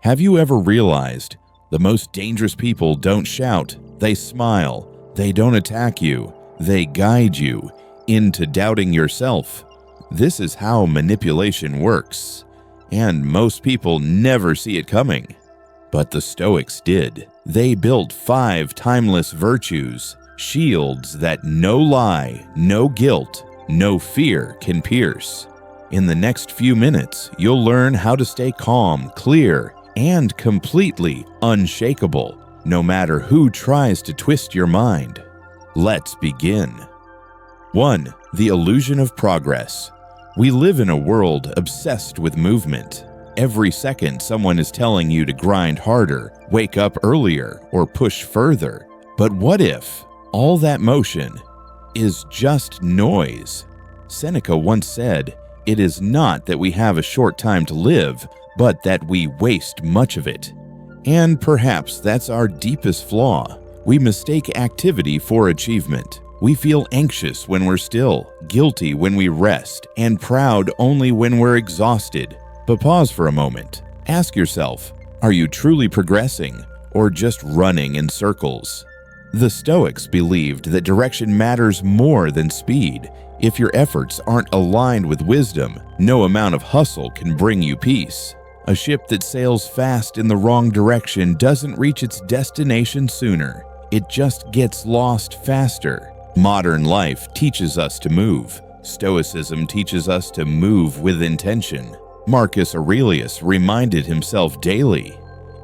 Have you ever realized the most dangerous people don't shout, they smile, they don't attack you, they guide you into doubting yourself? This is how manipulation works, and most people never see it coming. But the Stoics did. They built 5 timeless virtues, shields that no lie, no guilt, no fear can pierce. In the next few minutes, you'll learn how to stay calm, clear, and completely unshakable, no matter who tries to twist your mind. Let's begin. 1. The illusion of progress. We live in a world obsessed with movement. Every second, someone is telling you to grind harder, wake up earlier, or push further. But what if all that motion is just noise? Seneca once said, "It is not that we have a short time to live, but that we waste much of it." And perhaps that's our deepest flaw. We mistake activity for achievement. We feel anxious when we're still, guilty when we rest, and proud only when we're exhausted. But pause for a moment. Ask yourself, are you truly progressing or just running in circles? The Stoics believed that direction matters more than speed. If your efforts aren't aligned with wisdom, no amount of hustle can bring you peace. A ship that sails fast in the wrong direction doesn't reach its destination sooner. It just gets lost faster. Modern life teaches us to move. Stoicism teaches us to move with intention. Marcus Aurelius reminded himself daily,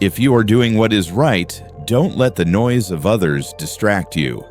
"If you are doing what is right, don't let the noise of others distract you."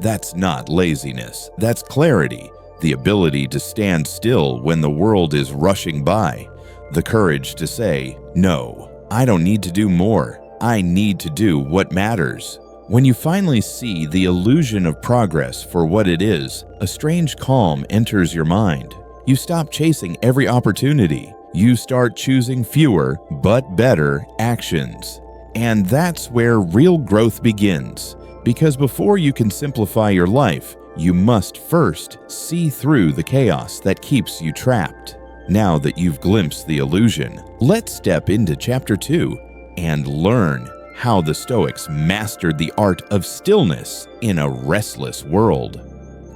That's not laziness, that's clarity, the ability to stand still when the world is rushing by, the courage to say, "No, I don't need to do more, I need to do what matters." When you finally see the illusion of progress for what it is, a strange calm enters your mind. You stop chasing every opportunity. You start choosing fewer but better actions. And that's where real growth begins. Because before you can simplify your life, you must first see through the chaos that keeps you trapped. Now that you've glimpsed the illusion, let's step into Chapter 2 and learn how the Stoics mastered the art of stillness in a restless world.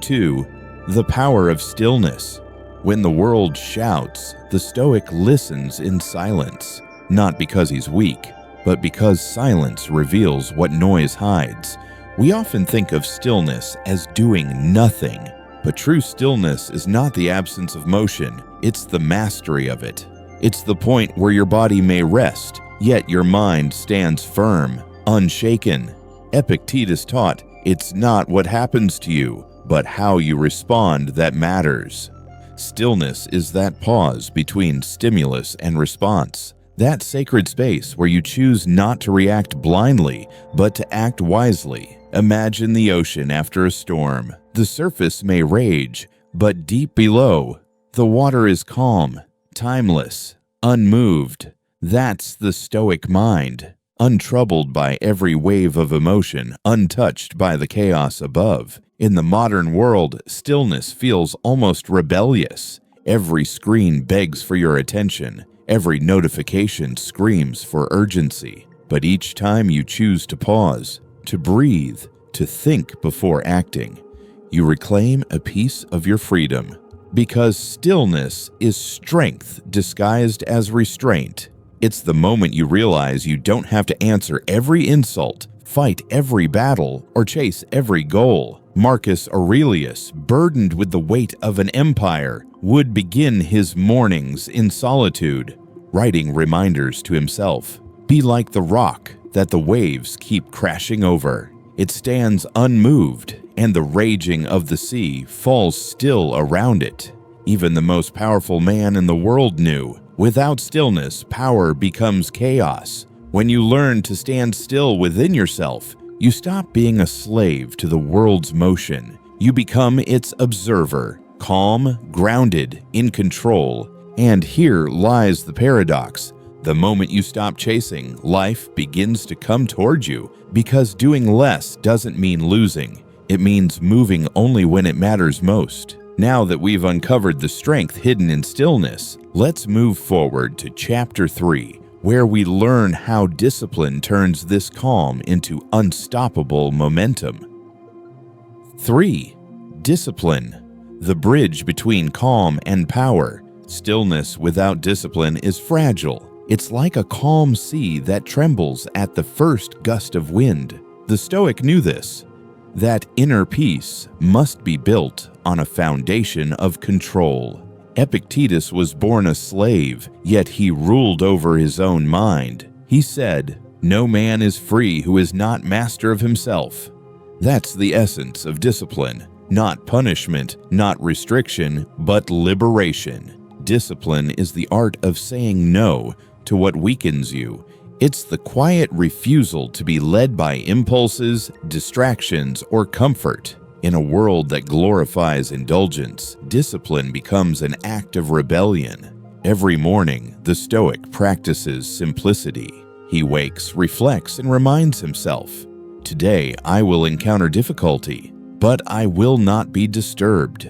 2. The power of stillness. When the world shouts, the Stoic listens in silence, not because he's weak, but because silence reveals what noise hides. We often think of stillness as doing nothing, but true stillness is not the absence of motion, it's the mastery of it. It's the point where your body may rest, yet your mind stands firm, unshaken. Epictetus taught, "It's not what happens to you, but how you respond that matters." Stillness is that pause between stimulus and response, that sacred space where you choose not to react blindly, but to act wisely. Imagine the ocean after a storm. The surface may rage, but deep below, the water is calm, timeless, unmoved. That's the Stoic mind, untroubled by every wave of emotion, untouched by the chaos above. In the modern world, stillness feels almost rebellious. Every screen begs for your attention. Every notification screams for urgency. But each time you choose to pause, to breathe, to think before acting, you reclaim a piece of your freedom. Because stillness is strength disguised as restraint. It's the moment you realize you don't have to answer every insult, fight every battle, or chase every goal. Marcus Aurelius, burdened with the weight of an empire, would begin his mornings in solitude, writing reminders to himself. Be like the rock that the waves keep crashing over. It stands unmoved, and the raging of the sea falls still around it. Even the most powerful man in the world knew, without stillness, power becomes chaos. When you learn to stand still within yourself, you stop being a slave to the world's motion. You become its observer, calm, grounded, in control. And here lies the paradox. The moment you stop chasing, life begins to come toward you, because doing less doesn't mean losing. It means moving only when it matters most. Now that we've uncovered the strength hidden in stillness, let's move forward to Chapter 3, where we learn how discipline turns this calm into unstoppable momentum. 3. Discipline, the bridge between calm and power. Stillness without discipline is fragile. It's like a calm sea that trembles at the first gust of wind. The Stoic knew this, that inner peace must be built on a foundation of control. Epictetus was born a slave, yet he ruled over his own mind. He said, "No man is free who is not master of himself." That's the essence of discipline. Not punishment, not restriction, but liberation. Discipline is the art of saying no to what weakens you. It's the quiet refusal to be led by impulses, distractions, or comfort. In a world that glorifies indulgence, discipline becomes an act of rebellion. Every morning, the Stoic practices simplicity. He wakes, reflects, and reminds himself, "Today I will encounter difficulty, but I will not be disturbed."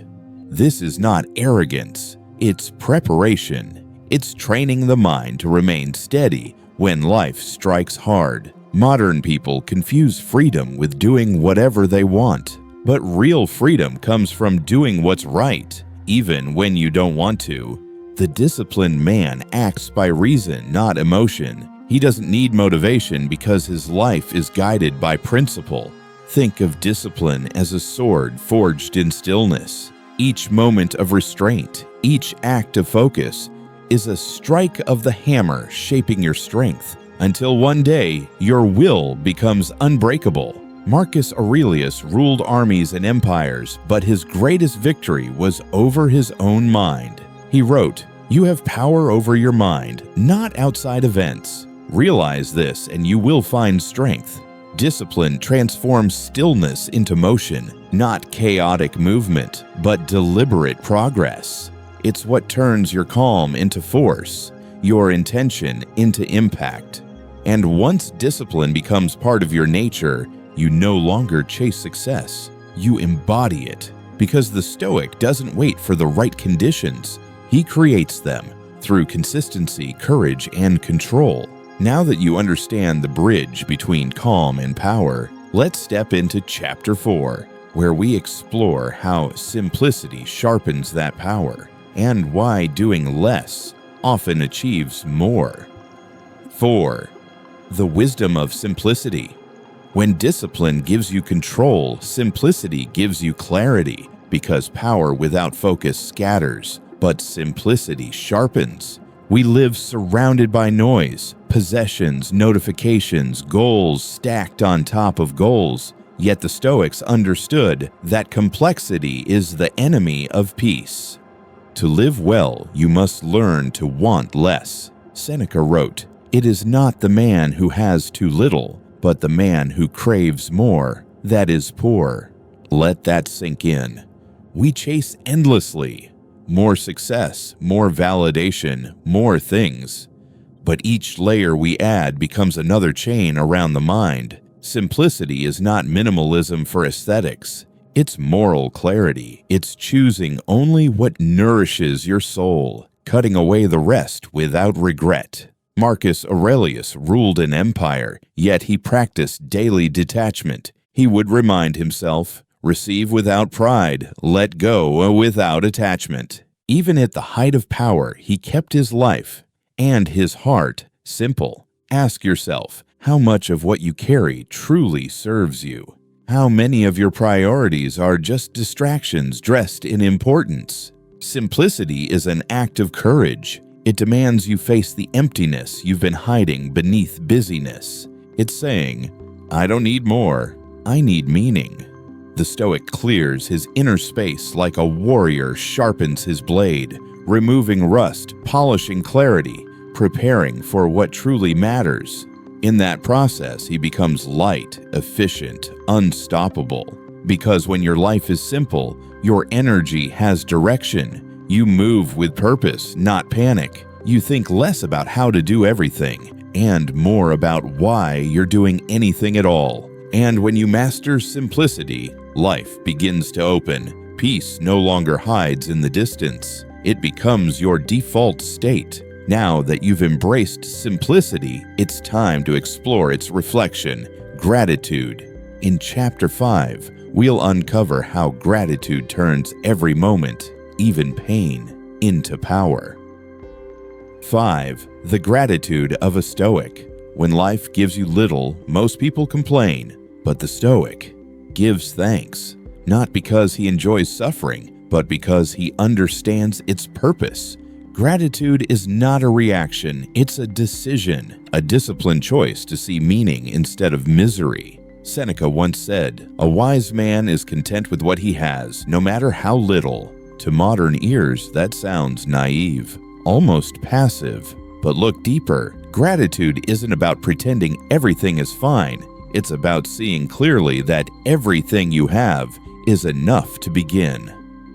This is not arrogance, it's preparation. It's training the mind to remain steady when life strikes hard. Modern people confuse freedom with doing whatever they want. But real freedom comes from doing what's right, even when you don't want to. The disciplined man acts by reason, not emotion. He doesn't need motivation because his life is guided by principle. Think of discipline as a sword forged in stillness. Each moment of restraint, each act of focus, is a strike of the hammer shaping your strength, until one day your will becomes unbreakable. Marcus Aurelius ruled armies and empires, but his greatest victory was over his own mind. He wrote, "You have power over your mind, not outside events. Realize this and you will find strength." Discipline transforms stillness into motion, not chaotic movement, but deliberate progress. It's what turns your calm into force, your intention into impact. And once discipline becomes part of your nature, you no longer chase success. You embody it, because the Stoic doesn't wait for the right conditions. He creates them through consistency, courage, and control. Now that you understand the bridge between calm and power, let's step into Chapter 4, where we explore how simplicity sharpens that power and why doing less often achieves more. 4. The wisdom of simplicity. When discipline gives you control, simplicity gives you clarity, because power without focus scatters, but simplicity sharpens. We live surrounded by noise, possessions, notifications, goals stacked on top of goals. Yet the Stoics understood that complexity is the enemy of peace. To live well, you must learn to want less. Seneca wrote, "It is not the man who has too little, but the man who craves more, that is poor." Let that sink in. We chase endlessly. More success, more validation, more things. But each layer we add becomes another chain around the mind. Simplicity is not minimalism for aesthetics. It's moral clarity. It's choosing only what nourishes your soul, cutting away the rest without regret. Marcus Aurelius ruled an empire, yet he practiced daily detachment. He would remind himself, "Receive without pride, let go without attachment." Even at the height of power, he kept his life and his heart simple. Ask yourself, how much of what you carry truly serves you? How many of your priorities are just distractions dressed in importance? Simplicity is an act of courage. It demands you face the emptiness you've been hiding beneath busyness. It's saying, "I don't need more, I need meaning." The Stoic clears his inner space like a warrior sharpens his blade, removing rust, polishing clarity, preparing for what truly matters. In that process, he becomes light, efficient, unstoppable. Because when your life is simple, your energy has direction. You move with purpose, not panic. You think less about how to do everything, and more about why you're doing anything at all. And when you master simplicity, life begins to open. Peace no longer hides in the distance. It becomes your default state. Now that you've embraced simplicity, it's time to explore its reflection, gratitude. In Chapter 5, we'll uncover how gratitude turns every moment, even pain, into power. 5. The gratitude of a Stoic. When life gives you little, most people complain, but the Stoic gives thanks, not because he enjoys suffering, but because he understands its purpose. Gratitude is not a reaction, it's a decision, a disciplined choice to see meaning instead of misery. Seneca once said, "A wise man is content with what he has, no matter how little." To modern ears, that sounds naive, almost passive. But look deeper. Gratitude isn't about pretending everything is fine. It's about seeing clearly that everything you have is enough to begin.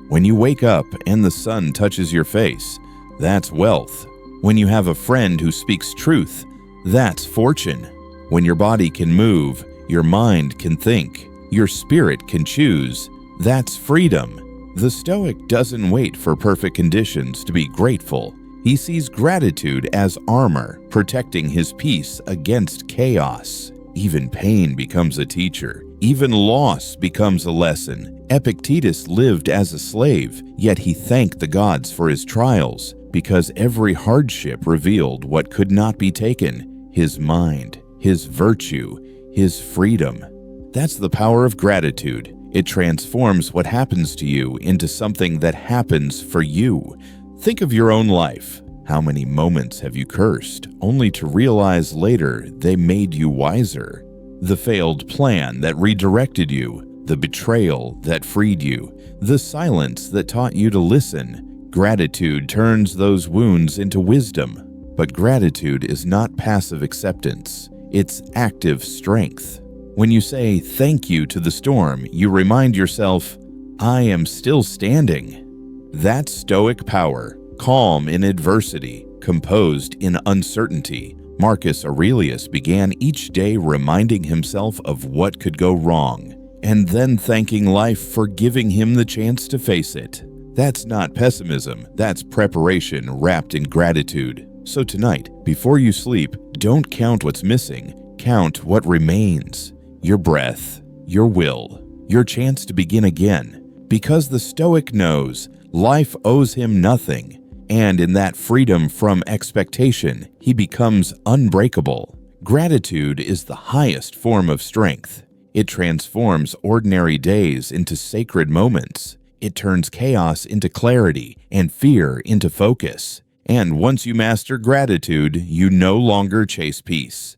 When you wake up and the sun touches your face, that's wealth. When you have a friend who speaks truth, that's fortune. When your body can move, your mind can think, your spirit can choose, that's freedom. The Stoic doesn't wait for perfect conditions to be grateful. He sees gratitude as armor, protecting his peace against chaos. Even pain becomes a teacher. Even loss becomes a lesson. Epictetus lived as a slave, yet he thanked the gods for his trials, because every hardship revealed what could not be taken: his mind, his virtue, his freedom. That's the power of gratitude. It transforms what happens to you into something that happens for you. Think of your own life. How many moments have you cursed, only to realize later they made you wiser? The failed plan that redirected you, the betrayal that freed you, the silence that taught you to listen. Gratitude turns those wounds into wisdom. But gratitude is not passive acceptance. It's active strength. When you say thank you to the storm, you remind yourself, I am still standing. That's Stoic power, calm in adversity, composed in uncertainty. Marcus Aurelius began each day reminding himself of what could go wrong, and then thanking life for giving him the chance to face it. That's not pessimism, that's preparation wrapped in gratitude. So tonight, before you sleep, don't count what's missing, count what remains. Your breath, your will, your chance to begin again. Because the Stoic knows life owes him nothing, and in that freedom from expectation, he becomes unbreakable. Gratitude is the highest form of strength. It transforms ordinary days into sacred moments. It turns chaos into clarity and fear into focus. And once you master gratitude, you no longer chase peace.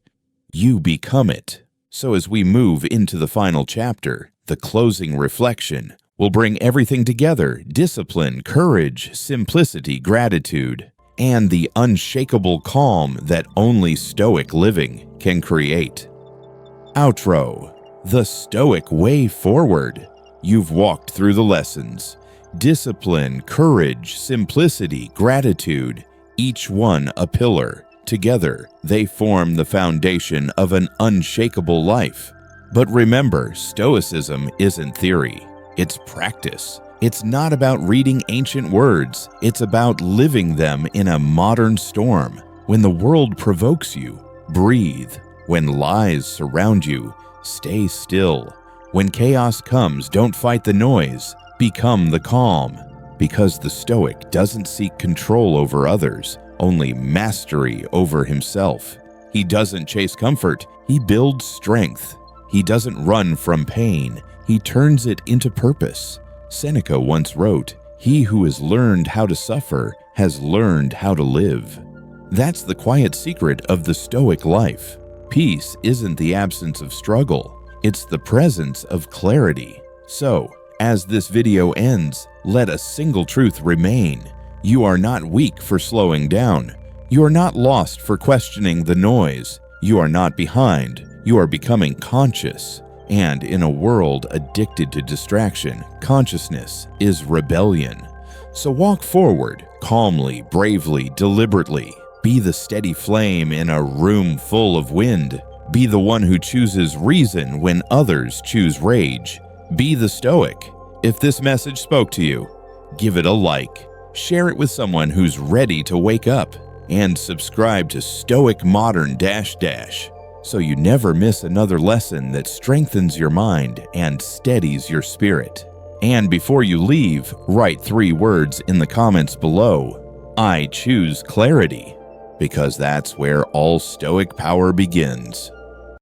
You become it. So as we move into the final chapter, the closing reflection, we'll bring everything together: discipline, courage, simplicity, gratitude, and the unshakable calm that only Stoic living can create. Outro. The Stoic way forward. You've walked through the lessons. Discipline, courage, simplicity, gratitude, each one a pillar. Together, they form the foundation of an unshakable life. But remember, Stoicism isn't theory. It's practice. It's not about reading ancient words. It's about living them in a modern storm. When the world provokes you, breathe. When lies surround you, stay still. When chaos comes, don't fight the noise. Become the calm. Because the Stoic doesn't seek control over others, only mastery over himself. He doesn't chase comfort, he builds strength. He doesn't run from pain, he turns it into purpose. Seneca once wrote, "He who has learned how to suffer has learned how to live." That's the quiet secret of the Stoic life. Peace isn't the absence of struggle, it's the presence of clarity. So, as this video ends, let a single truth remain. You are not weak for slowing down. You are not lost for questioning the noise. You are not behind. You are becoming conscious. And in a world addicted to distraction, consciousness is rebellion. So walk forward, calmly, bravely, deliberately. Be the steady flame in a room full of wind. Be the one who chooses reason when others choose rage. Be the Stoic. If this message spoke to you, give it a like. Share it with someone who's ready to wake up. and subscribe to Stoic Modern so you never miss another lesson that strengthens your mind and steadies your spirit. And before you leave, write 3 words in the comments below. I choose clarity, because that's where all Stoic power begins.